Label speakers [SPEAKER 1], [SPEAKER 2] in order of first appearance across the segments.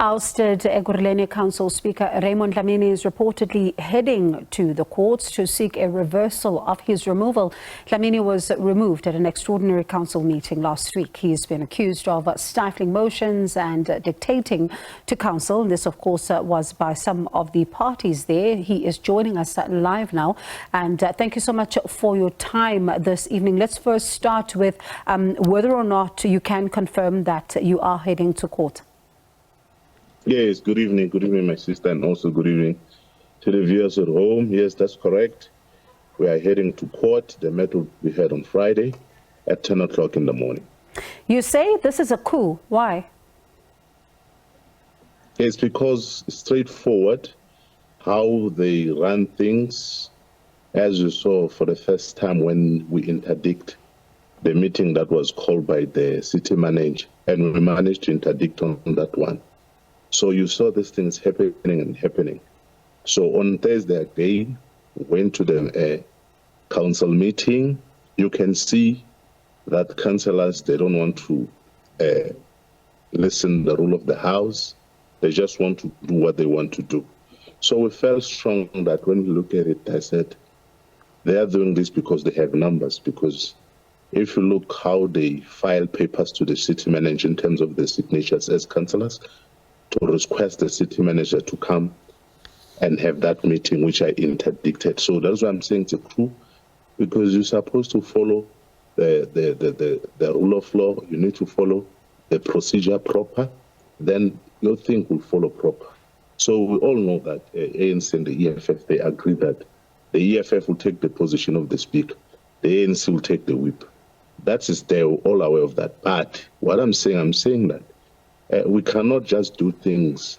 [SPEAKER 1] Ousted Ekhuruleni Council Speaker Raymond Dhlamini is reportedly heading to the courts to seek a reversal of his removal. Dhlamini was removed at an extraordinary council meeting last week. He's been accused of stifling motions and dictating to council. This, of course, was by some of the parties there. He is joining us live now. And thank you so much for your time this evening. Let's first start with whether or not you can confirm that you are heading to court.
[SPEAKER 2] Yes, good evening, my sister, and also good evening to the viewers at home. Yes, that's correct. We are heading to court. The matter will be heard on Friday at 10 o'clock in the morning.
[SPEAKER 1] You say this is a coup. Why?
[SPEAKER 2] It's because it's straightforward how they run things, as you saw for the first time when we interdict the meeting that was called by the city manager, and we managed to interdict on that one. So you saw these things happening. So on Thursday again, went to the council meeting. You can see that councillors, they don't want to listen to the rule of the house. They just want to do what they want to do. So we felt strong that when we look at it, I said, they are doing this because they have numbers. Because if you look how they file papers to the city manager in terms of the signatures as councillors, to request the city manager to come and have that meeting, which I interdicted. So that's why I'm saying it's a coup, because you're supposed to follow the rule of law. You need to follow the procedure proper, then your thing will follow proper. So we all know that ANC and the EFF, they agree that the EFF will take the position of the speaker, the ANC will take the whip. That is, they're all aware of that. But what I'm saying that we cannot just do things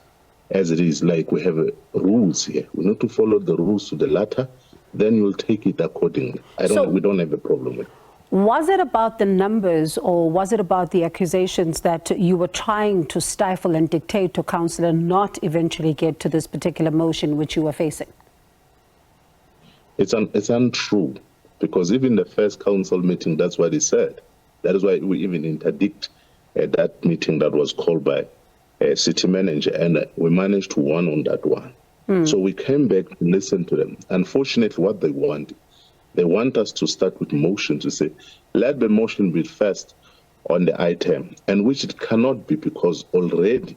[SPEAKER 2] as it is, like we have rules here. We need to follow the rules to the letter, then you'll take it accordingly. We don't have a problem with it.
[SPEAKER 1] Was it about the numbers, or was it about the accusations that you were trying to stifle and dictate to council and not eventually get to this particular motion which you were facing?
[SPEAKER 2] It's untrue, because even the first council meeting, that's what he said. That is why we even interdict that meeting that was called by a city manager, and we managed to win on that one. So we came back and listened to them. Unfortunately, what they want us to start with motion, to say, let the motion be first on the item, and which it cannot be, because already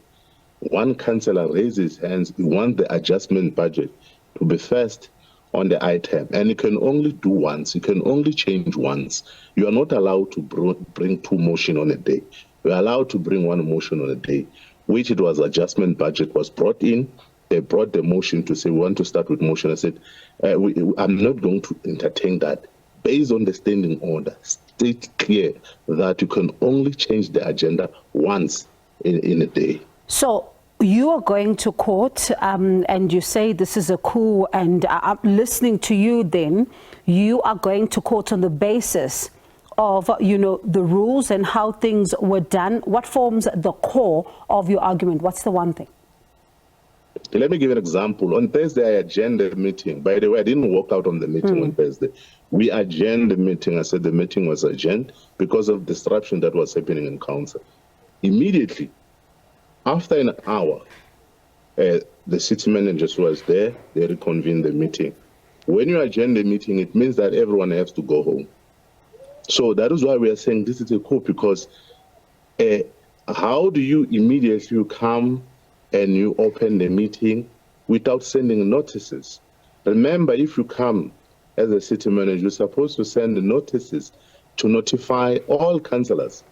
[SPEAKER 2] one councillor raised his hands. He wants the adjustment budget to be first on the item, and you can only do once, you can only change once. You are not allowed to bring two motions on a day. We are allowed to bring one motion on a day, which it was adjustment budget was brought in. They brought the motion to say, we want to start with motion. I said, I'm not going to entertain that. Based on the standing order, state clear that you can only change the agenda once in a day.
[SPEAKER 1] So you are going to court and you say this is a coup, and I'm listening to you then. You are going to court on the basis of, the rules and how things were done. What forms the core of your argument? What's the one thing?
[SPEAKER 2] Let me give an example. On Thursday, I adjourned the meeting. By the way, I didn't walk out on the meeting on Thursday. We adjourned the meeting. I said the meeting was adjourned because of disruption that was happening in council. Immediately, after an hour, the city managers was there. They reconvened the meeting. When you adjourn the meeting, it means that everyone has to go home. So that is why we are saying this is a coup, because how do you immediately come and you open the meeting without sending notices? Remember, if you come as a city manager, you're supposed to send the notices to notify all councillors,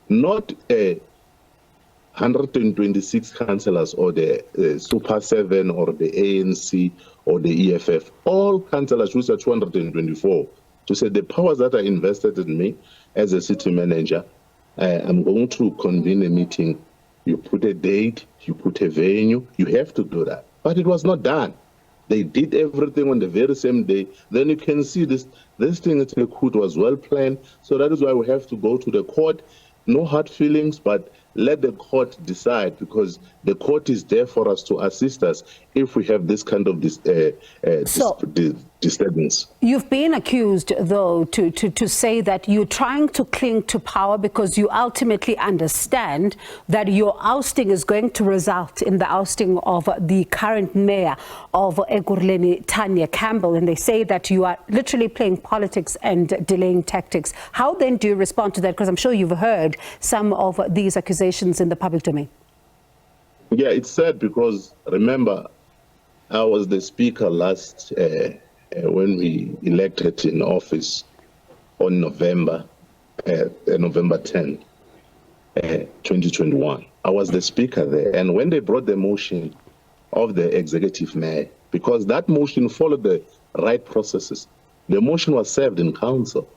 [SPEAKER 2] not 126 councillors or the Super 7 or the ANC or the EFF, all councillors, which are 224, to say the powers that are invested in me as a city manager, I'm going to convene a meeting. You put a date, you put a venue, you have to do that. But it was not done. They did everything on the very same day. Then you can see this thing at the coup was well planned. So that is why we have to go to the court. No hard feelings, but let the court decide, because the court is there for us to assist us if we have this kind of disturbance.
[SPEAKER 1] You've been accused, though, to say that you're trying to cling to power because you ultimately understand that your ousting is going to result in the ousting of the current mayor of Ekhuruleni, Tanya Campbell, and they say that you are literally playing politics and delaying tactics. How then do you respond to that? Because I'm sure you've heard some of these accusations in the public domain.
[SPEAKER 2] Yeah, it's sad because, remember, I was the speaker last when we elected in office on November 10, 2021. I was the speaker there. And when they brought the motion of the executive mayor, because that motion followed the right processes, the motion was served in council.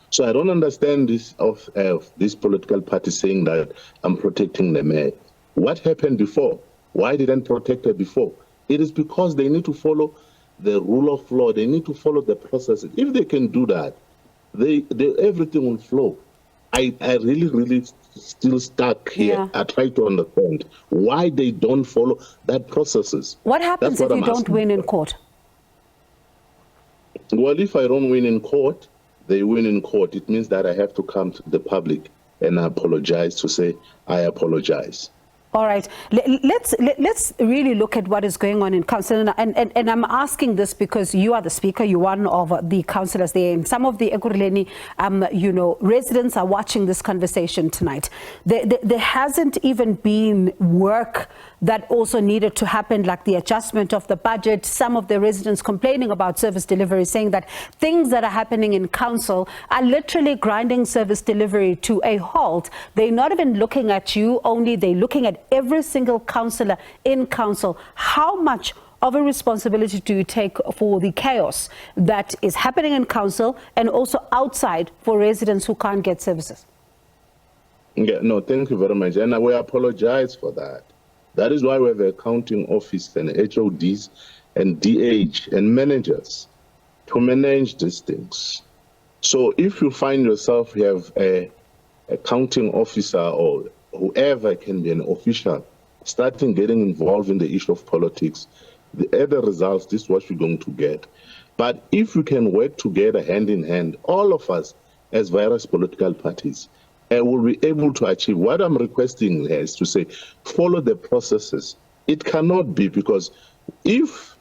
[SPEAKER 2] So I don't understand this of this political party saying that I'm protecting the mayor. What happened before? Why didn't I protect her before? It is because they need to follow the rule of law. They need to follow the processes. If they can do that, everything will flow. I really still stuck here.
[SPEAKER 1] Yeah.
[SPEAKER 2] I try to understand why they don't follow that processes.
[SPEAKER 1] What happens if you don't win in court?
[SPEAKER 2] Well, if I don't win in court, they win in court. It means that I have to come to the public and apologize, to say I apologize.
[SPEAKER 1] All right, let's really look at what is going on in council, and I'm asking this because you are the speaker, you're one of the councillors there, and some of the Ekhuruleni, residents are watching this conversation tonight. There hasn't even been work that also needed to happen, like the adjustment of the budget. Some of the residents complaining about service delivery, saying that things that are happening in council are literally grinding service delivery to a halt. They're not even looking at you only, they're looking at every single councillor in council. How much of a responsibility do you take for the chaos that is happening in council and also outside for residents who can't get services?
[SPEAKER 2] Yeah, no, thank you very much. And we apologize for that. That is why we have a accounting office and HODs and DH and managers to manage these things. So if you find yourself, you have a accounting officer or whoever can be an official, starting getting involved in the issue of politics, the other results, this is what you're going to get. But if we can work together hand in hand, all of us as various political parties, will be able to achieve. What I'm requesting here is to say, follow the processes. It cannot be, because if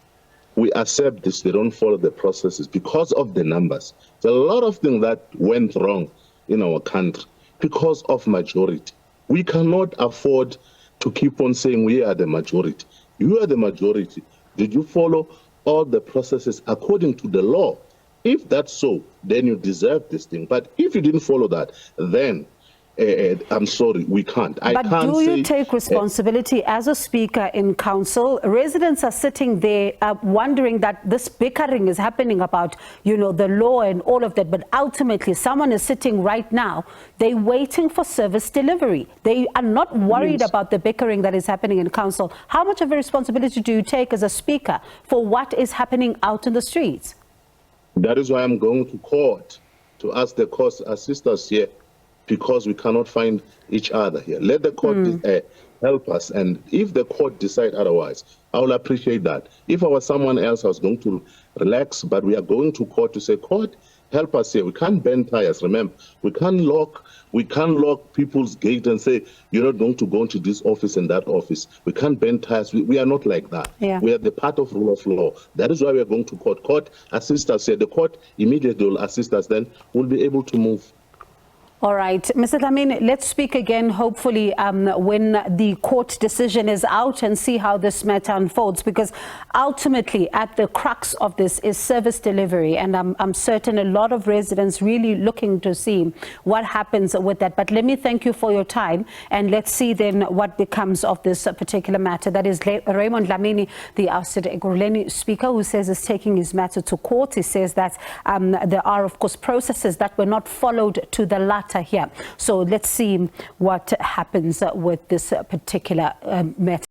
[SPEAKER 2] we accept this, they don't follow the processes because of the numbers. There's a lot of things that went wrong in our country because of majority. We cannot afford to keep on saying we are the majority. You are the majority. Did you follow all the processes according to the law? If that's so, then you deserve this thing. But if you didn't follow that, then I'm sorry, we can't.
[SPEAKER 1] But do you take responsibility as a speaker in council? Residents are sitting there wondering that this bickering is happening about, the law and all of that. But ultimately, someone is sitting right now, they're waiting for service delivery. They are not worried about the bickering that is happening in council. How much of a responsibility do you take as a speaker for what is happening out in the streets?
[SPEAKER 2] That is why I'm going to court to ask the court assist us here, because we cannot find each other here. Let the court help us, and if the court decide otherwise, I will appreciate that. If I was someone else, I was going to relax, but we are going to court to say, court, help us here. We can't bend tires. Remember, we can't lock people's gate and say, you're not going to go into this office and that office. We can't bend tires. We are not like that.
[SPEAKER 1] Yeah.
[SPEAKER 2] We are the part of rule of law. That is why we are going to court. Court assist us here. The court immediately will assist us, then we'll be able to move.
[SPEAKER 1] All right, Mr. Dhlamini, let's speak again, hopefully, when the court decision is out, and see how this matter unfolds, because ultimately at the crux of this is service delivery, and I'm certain a lot of residents really looking to see what happens with that. But let me thank you for your time, and let's see then what becomes of this particular matter. That is Raymond Dhlamini, the Ousted Ekhuruleni speaker, who says is taking his matter to court. He says that there are, of course, processes that were not followed to the latter here. So let's see what happens with this particular matter.